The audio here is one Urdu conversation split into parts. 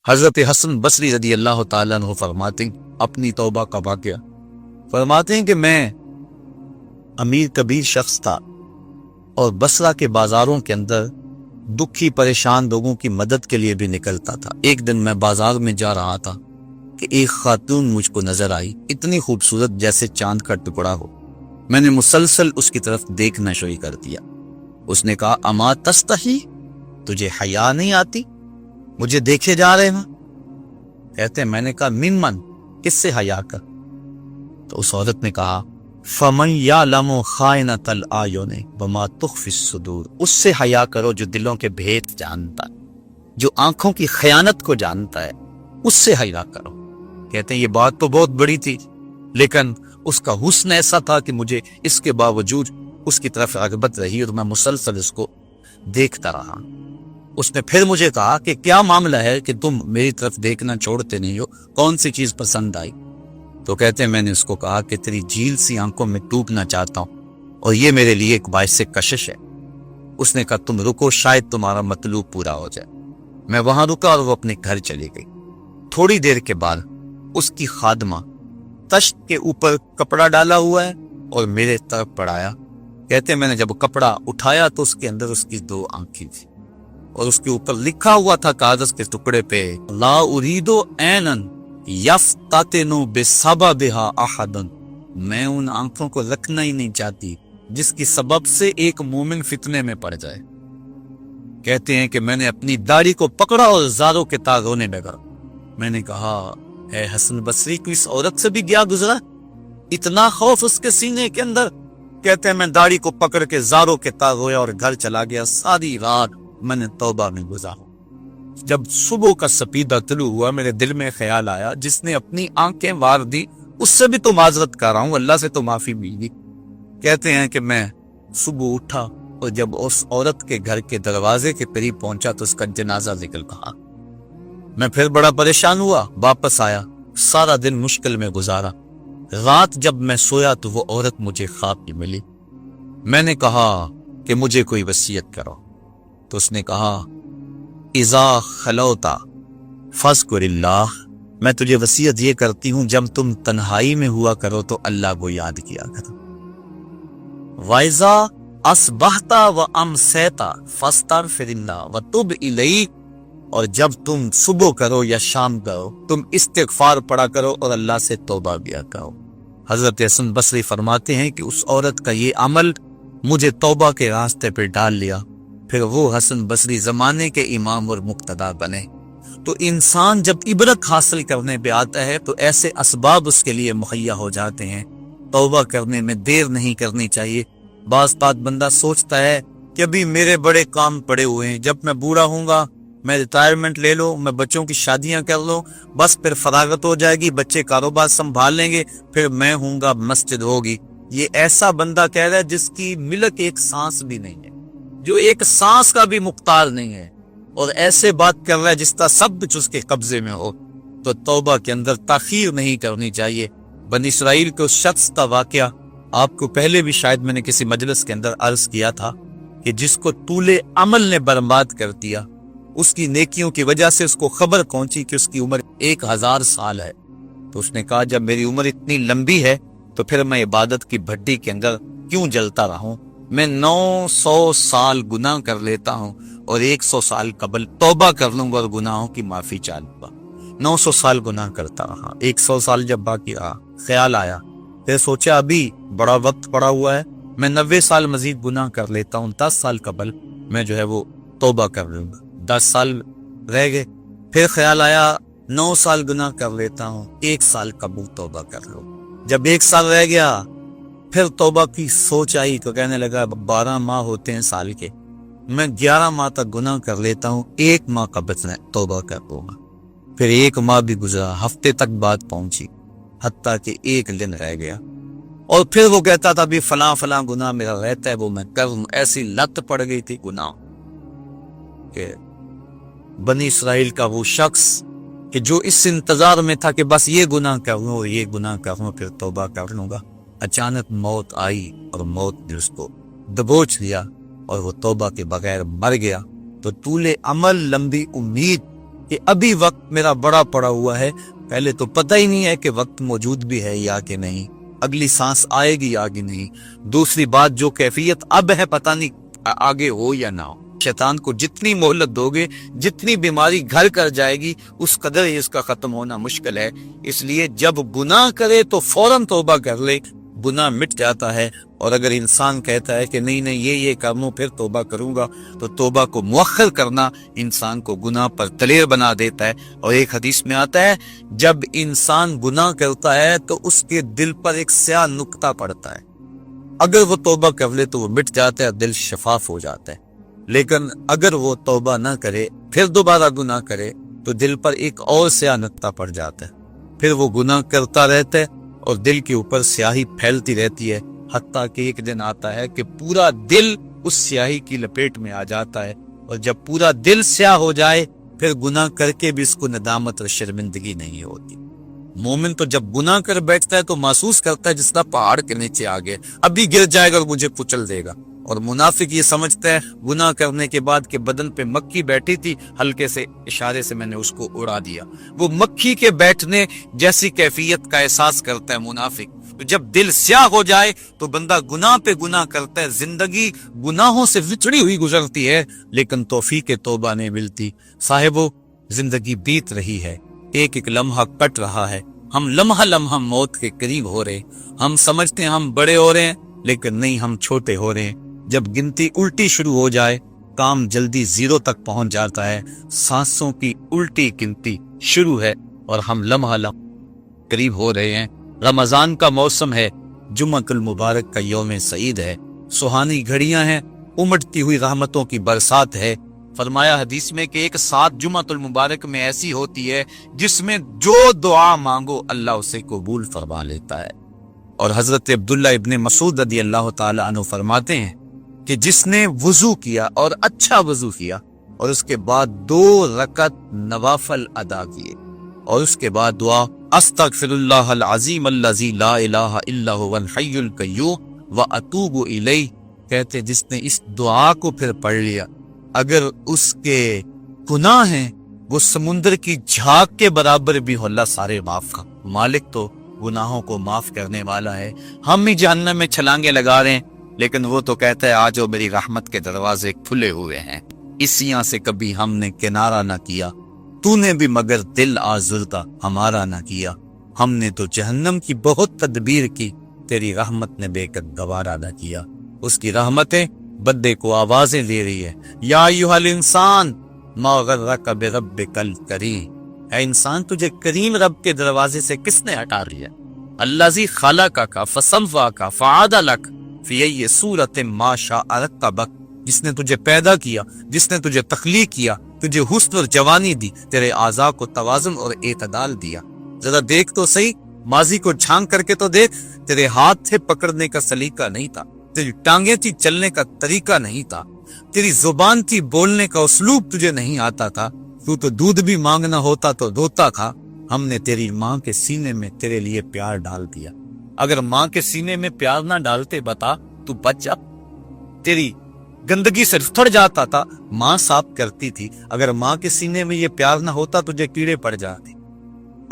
حضرت حسن بصری رضی اللہ تعالیٰ عنہ فرماتے ہیں اپنی توبہ کا واقعہ، فرماتے ہیں کہ میں امیر کبیر شخص تھا اور بصرہ کے بازاروں کے اندر دکھی پریشان لوگوں کی مدد کے لیے بھی نکلتا تھا۔ ایک دن میں بازار میں جا رہا تھا کہ ایک خاتون مجھ کو نظر آئی، اتنی خوبصورت جیسے چاند کا ٹکڑا ہو۔ میں نے مسلسل اس کی طرف دیکھنا شروع کر دیا۔ اس نے کہا اما تستحی، تجھے حیا نہیں آتی، مجھے دیکھے جا رہے ہیں؟ کہتے ہیں میں نے کہا من کس سے حیا کر؟ تو اس عورت نے کہا فمن یعلم خائنۃ الاعین وما تخفی الصدور، اس سے حیا کرو جو دلوں کے بھید جانتا ہے، جو آنکھوں کی خیانت کو جانتا ہے، اس سے حیا کرو۔ کہتے ہیں یہ بات تو بہت بڑی تھی، لیکن اس کا حسن ایسا تھا کہ مجھے اس کے باوجود اس کی طرف رغبت رہی اور میں مسلسل اس کو دیکھتا رہا۔ اس نے پھر مجھے کہا کہ کیا معاملہ ہے کہ تم میری طرف دیکھنا چھوڑتے نہیں ہو، کون سی چیز پسند آئی؟ تو کہتے ہیں میں نے اس کو کہا کہ تیری جھیل سی آنکھوں میں ڈوبنا چاہتا ہوں اور یہ میرے لیے ایک باعث کشش ہے۔ اس نے کہا تم رکو، شاید تمہارا مطلوب پورا ہو جائے۔ میں وہاں رکا اور وہ اپنے گھر چلی گئی۔ تھوڑی دیر کے بعد اس کی خادمہ تشت کے اوپر کپڑا ڈالا ہوا ہے اور میرے طرف بڑھایا۔ کہتے ہیں میں نے جب کپڑا اٹھایا تو اس کے اندر اس کی دو آنکھیں تھی اور اس کے اوپر لکھا ہوا تھا کاغذ کے ٹکڑے پہ لا اريد عینا یفتتن بسببها احد، میں ان آنکھوں کو رکھنا ہی نہیں چاہتی جس کی سبب سے ایک مومن فتنے میں پڑ جائے۔ کہتے ہیں کہ میں نے اپنی داڑھی کو پکڑا اور زاروں کے تار رونے لگا۔ میں نے کہا اے حسن بصری کو اس عورت سے بھی کیا گزرا، اتنا خوف اس کے سینے کے اندر؟ کہتے ہیں میں داڑھی کو پکڑ کے زاروں کے تار رویا اور گھر چلا گیا۔ ساری رات میں نے توبہ میں گزارا۔ جب صبح کا سپیدہ طلوع ہوا میرے دل میں خیال آیا جس نے اپنی آنکھیں وار دی اس سے بھی تو معذرت کر رہا ہوں، اللہ سے تو معافی ملی۔ کہتے ہیں کہ میں صبح اٹھا اور جب اس عورت کے گھر کے دروازے کے قریب پہنچا تو اس کا جنازہ نکل رہا۔ میں پھر بڑا پریشان ہوا، واپس آیا، سارا دن مشکل میں گزارا۔ رات جب میں سویا تو وہ عورت مجھے خواب میں ملی۔ میں نے کہا کہ مجھے کوئی وصیت کرو، تو اس نے کہا اذا خلوتا فاذکر اللہ، میں تجھے وصیت یہ کرتی ہوں جب تم تنہائی میں ہوا کرو تو اللہ کو یاد کیا کرو۔ وَإِذَا أَصْبَحْتَ وَأَمْسَيْتَ فَاسْتَغْفِرِ اللَّهَ وَتُبْ إِلَيْهِ، اور جب تم صبح کرو یا شام کرو تم استغفار پڑھا کرو اور اللہ سے توبہ کیا کرو۔ حضرت حسن بصری فرماتے ہیں کہ اس عورت کا یہ عمل مجھے توبہ کے راستے پہ ڈال لیا، پھر وہ حسن بصری زمانے کے امام اور مقتدا بنے۔ تو انسان جب عبرت حاصل کرنے پہ آتا ہے تو ایسے اسباب اس کے لیے مہیا ہو جاتے ہیں، توبہ کرنے میں دیر نہیں کرنی چاہیے۔ بعض بات بندہ سوچتا ہے کہ ابھی میرے بڑے کام پڑے ہوئے ہیں، جب میں بوڑھا ہوں گا میں ریٹائرمنٹ لے لوں، میں بچوں کی شادیاں کر لوں، بس پھر فراغت ہو جائے گی، بچے کاروبار سنبھال لیں گے، پھر میں ہوں گا، مسجد ہوگی۔ یہ ایسا بندہ کہہ رہا ہے جس کی ملک ایک سانس بھی نہیں ہے، جو ایک سانس کا بھی مختار نہیں ہے، اور ایسے بات کر رہا ہے جس کا سب کچھ اس کے قبضے میں ہو۔ تو توبہ کے اندر تاخیر نہیں کرنی چاہیے۔ بنی اسرائیل کے اس شخص کا واقعہ آپ کو پہلے بھی شاید میں نے کسی مجلس کے اندر عرض کیا تھا کہ جس کو طول عمل نے برباد کر دیا، اس کی نیکیوں کی وجہ سے اس کو خبر پہنچی کہ اس کی عمر 1000 سال ہے، تو اس نے کہا جب میری عمر اتنی لمبی ہے تو پھر میں عبادت کی بھٹی کے اندر کیوں جلتا رہوں؟ میں 900 سال گناہ کر لیتا ہوں اور 100 سال قبل توبہ کر لوں گا اور گناہوں کی معافی چاہوں گا۔ 900 سال گناہ کرتا رہا، 100 سال جب باقی رہا، خیال آیا، پھر سوچا ابھی بڑا وقت پڑا ہوا ہے، میں 90 سال مزید گناہ کر لیتا ہوں، 10 سال قبل میں جو ہے وہ توبہ کر لوں گا۔ 10 سال رہ گئے، پھر خیال آیا 9 سال گناہ کر لیتا ہوں، 1 سال قبل توبہ کر لوں۔ جب 1 سال رہ گیا پھر توبہ کی سوچ آئی تو کہنے لگا 12 ماہ ہوتے ہیں سال کے، میں 11 ماہ تک گناہ کر لیتا ہوں، 1 ماہ قبل میں توبہ کر لوں گا۔ پھر 1 ماہ بھی گزرا، ہفتے تک بات پہنچی، حتیٰ کہ 1 دن رہ گیا، اور پھر وہ کہتا تھا بھی فلاں فلاں گناہ میرا رہتا ہے وہ میں کروں۔ ایسی لت پڑ گئی تھی گناہ کہ بنی اسرائیل کا وہ شخص کہ جو اس انتظار میں تھا کہ بس یہ گناہ کروں اور یہ گناہ کروں پھر توبہ کر لوں گا، اچانک موت آئی اور موت نے اس کو دبوچ لیا اور وہ توبہ کے بغیر مر گیا۔ تو طول عمل، لمبی امید کہ ابھی وقت میرا بڑا پڑا ہوا ہے، پہلے تو پتہ ہی نہیں ہے کہ وقت موجود بھی ہے یا کہ نہیں، اگلی سانس آئے گی یا کہ نہیں، دوسری بات جو کیفیت اب ہے پتہ نہیں آگے ہو یا نہ ہو۔ شیطان کو جتنی مہلت دو گے، جتنی بیماری گھر کر جائے گی، اس قدر ہی اس کا ختم ہونا مشکل ہے۔ اس لیے جب گناہ کرے تو فوراً توبہ کر لے، گناہ مٹ جاتا ہے۔ اور اگر انسان کہتا ہے کہ نہیں یہ کر لوں پھر توبہ کروں گا، تو توبہ کو مؤخر کرنا انسان کو گناہ پر دلیر بنا دیتا ہے۔ اور ایک حدیث میں آتا ہے جب انسان گناہ کرتا ہے تو اس کے دل پر ایک سیاہ نقطہ پڑتا ہے، اگر وہ توبہ کر لے تو وہ مٹ جاتا ہے، دل شفاف ہو جاتا ہے۔ لیکن اگر وہ توبہ نہ کرے پھر دوبارہ گناہ کرے تو دل پر ایک اور سیاہ نقطہ پڑ جاتا ہے، پھر وہ گناہ کرتا رہتا ہے اور دل کے اوپر سیاہی پھیلتی رہتی ہے، حتیٰ کہ ایک دن آتا ہے کہ پورا دل اس سیاہی کی لپیٹ میں آ جاتا ہے۔ اور جب پورا دل سیاہ ہو جائے پھر گناہ کر کے بھی اس کو ندامت اور شرمندگی نہیں ہوتی۔ مومن تو جب گناہ کر بیٹھتا ہے تو محسوس کرتا ہے جس طرح پہاڑ کے نیچے آ گیا، ابھی گر جائے گا اور مجھے کچل دے گا۔ اور منافق یہ سمجھتا ہے گناہ کرنے کے بعد کہ بدن پہ مکھی بیٹھی تھی، ہلکے سے اشارے سے میں نے اس کو اڑا دیا، وہ مکھی کے بیٹھنے جیسی کیفیت کا احساس کرتا ہے منافق۔ جب دل سیاہ ہو جائے تو بندہ گناہ پہ گناہ کرتا ہے، زندگی گناہوں سے وچڑی ہوئی گزرتی ہے، لیکن توفیق توبہ نہیں ملتی۔ صاحبو، زندگی بیت رہی ہے، ایک ایک لمحہ کٹ رہا ہے، ہم لمحہ لمحہ موت کے قریب ہو رہے، ہم سمجھتے ہیں ہم بڑے ہو رہے ہیں لیکن نہیں، ہم چھوٹے ہو رہے ہیں۔ جب گنتی الٹی شروع ہو جائے کام جلدی زیرو تک پہنچ جاتا ہے، سانسوں کی الٹی گنتی شروع ہے اور ہم لمحہ لمحہ قریب ہو رہے ہیں۔ رمضان کا موسم ہے، جمعۃ المبارک کا یوم سعید ہے، سہانی گھڑیاں ہیں، امٹتی ہوئی رحمتوں کی برسات ہے۔ فرمایا حدیث میں کہ ایک ساتھ جمعۃ المبارک میں ایسی ہوتی ہے جس میں جو دعا مانگو اللہ اسے قبول فرما لیتا ہے۔ اور حضرت عبداللہ ابن مسعود رضی اللہ تعالی عنہ فرماتے ہیں کہ جس نے وضو کیا اور اچھا وضو کیا اور اس کے بعد 2 رکعت نوافل ادا کیے اور اس کے بعد دعا استغفر اللہ العظیم الذی لا الہ الا هو الحی القیوم واتوب الیہ، کہتے جس نے اس دعا کو پھر پڑھ لیا، اگر اس کے گناہ ہیں وہ سمندر کی جھاگ کے برابر بھی ہو، اللہ سارے معاف کر۔ مالک تو گناہوں کو معاف کرنے والا ہے، ہم ہی جہنم میں چھلانگے لگا رہے ہیں، لیکن وہ تو کہتا ہے آجو میری رحمت کے دروازے کھلے ہوئے ہیں۔ اسیاں سے کبھی ہم نے کنارہ نہ کیا، تو نے بھی مگر دل آزردہ ہمارا نہ کیا، ہم نے تو جہنم کی بہت تدبیر کی، تیری رحمت نے بے قد گوارا نہ کیا۔ اس کی رحمتیں بندے کو آوازیں دے رہی ہے، یا ایھا الانسان ما غرک بربک الکریم، اے انسان تجھے کریم رب کے دروازے سے کس نے ہٹا دیا؟ الذی خلقک فسواک فعدلک فی ای صورت ما شاء رکبک، جس نے تجھے پیدا کیا، جس نے تجھے تخلیق کیا، تجھے حسن اور جوانی دی، تیرے اعضاء کو توازن اور اعتدال دیا۔ ذرا دیکھ تو صحیح، ماضی کو جھانک کر کے تو دیکھ، تیرے ہاتھ تھے پکڑنے کا سلیقہ نہیں تھا، تیری ٹانگیں تھی چلنے کا طریقہ نہیں تھا، تیری زبان تھی بولنے کا اسلوب تجھے نہیں آتا تھا، تو دودھ بھی مانگنا ہوتا تو دھوتا تھا۔ ہم نے تیری ماں کے سینے میں تیرے لیے پیار ڈال دیا، اگر ماں کے سینے میں پیار نہ ڈالتے بتا تو بچ جا، تیری گندگی سے ٹھڑ جاتا تھا، ماں صاف کرتی تھی، اگر ماں کے سینے میں یہ پیار نہ ہوتا تجھے کیڑے پڑ جاتے۔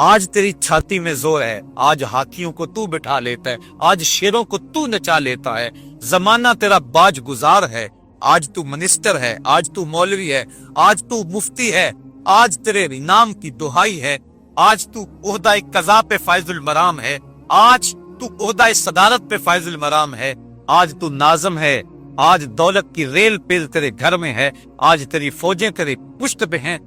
آج تیری چھاتی میں زور ہے، آج ہاتھیوں کو تو بٹھا لیتا ہے، آج شیروں کو تو نچا لیتا ہے، زمانہ تیرا باج گزار ہے، آج تو منسٹر ہے، آج تو مولوی ہے، آج تو مفتی ہے، آج تیرے نام کی دہائی ہے، آج تو عہدہ قضا پہ فائز المرام ہے، آج تو عہدہ صدارت پہ فائز المرام ہے، آج تو ناظم ہے، آج دولت کی ریل پیل تیرے گھر میں ہے، آج تیری فوجیں تیری پشت پہ ہیں،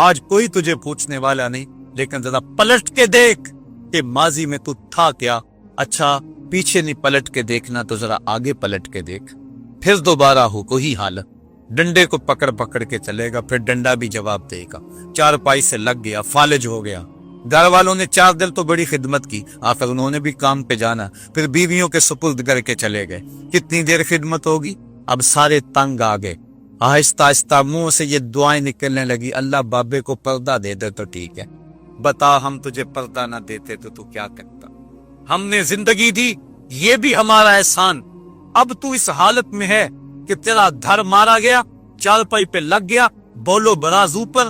آج کوئی تجھے پوچھنے والا نہیں، لیکن ذرا پلٹ کے دیکھ کہ ماضی میں تو تھا کیا۔ اچھا پیچھے نہیں پلٹ کے دیکھنا تو ذرا آگے پلٹ کے دیکھ، پھر دوبارہ ہو کوئی حالت، ڈنڈے کو پکڑ پکڑ کے چلے گا، پھر ڈنڈا بھی جواب دے گا، چارپائی سے لگ گیا، فالج ہو گیا، گھر والوں نے 4 دن تو بڑی خدمت کی، آخر انہوں نے بھی کام پہ جانا، پھر بیویوں کے سپرد کر کے چلے گئے، کتنی دیر خدمت ہوگی؟ اب سارے تنگ آ گئے، آہستہ آہستہ منہ سے یہ دعائیں نکلنے لگی، اللہ بابے کو پردہ دے دے تو ٹھیک ہے، بتا ہم تجھے پردہ نہ دیتے تو کیا کرتا؟ ہم نے زندگی دی، یہ بھی ہمارا احسان، اب تو اس حالت میں ہے کہ تیرا دھر مارا گیا، چارپائی پہ لگ گیا، بولو براز اوپر،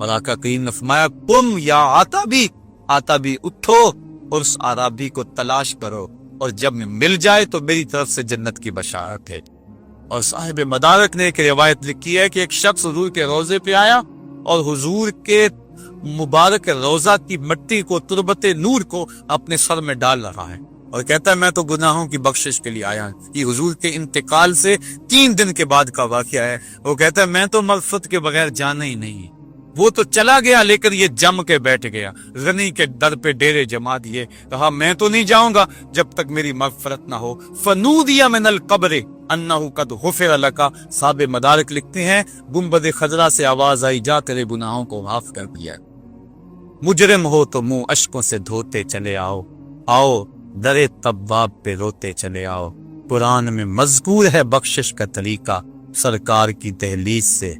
اور آقا کریم نے فرمایا قم یا آتابی اٹھو اور اس عرابی کو تلاش کرو، اور جب مل جائے تو میری طرف سے جنت کی بشارت ہے۔ اور صاحب مدارک نے ایک روایت لکھی ہے کہ ایک شخص حضور کے روضے پہ آیا اور حضور کے مبارک روضہ کی مٹی کو، تربت نور کو اپنے سر میں ڈال رہا ہے اور کہتا ہے میں تو گناہوں کی بخشش کے لیے آیا ہوں۔ یہ حضور کے انتقال سے 3 دن کے بعد کا واقعہ ہے۔ وہ کہتا ہے میں تو مغفرت کے بغیر جانا ہی نہیں۔ وہ تو چلا گیا لیکن یہ جم کے بیٹھ گیا، غنی کے در پہ ڈیرے جما دیے، کہا میں تو نہیں جاؤں گا جب تک میری مغفرت نہ ہو۔ فنودی من القبر انہ قد غفر لک، صاحب مدارک لکھتے ہیں گنبد خضرا سے آواز آئی جا تیرے گناہوں کو معاف کر دیا۔ مجرم ہو تو منہ اشکوں سے دھوتے چلے آؤ، آؤ در طباب پہ روتے چلے آؤ۔ قرآن میں مذکور ہے بخشش کا طریقہ، سرکار کی دہلیز سے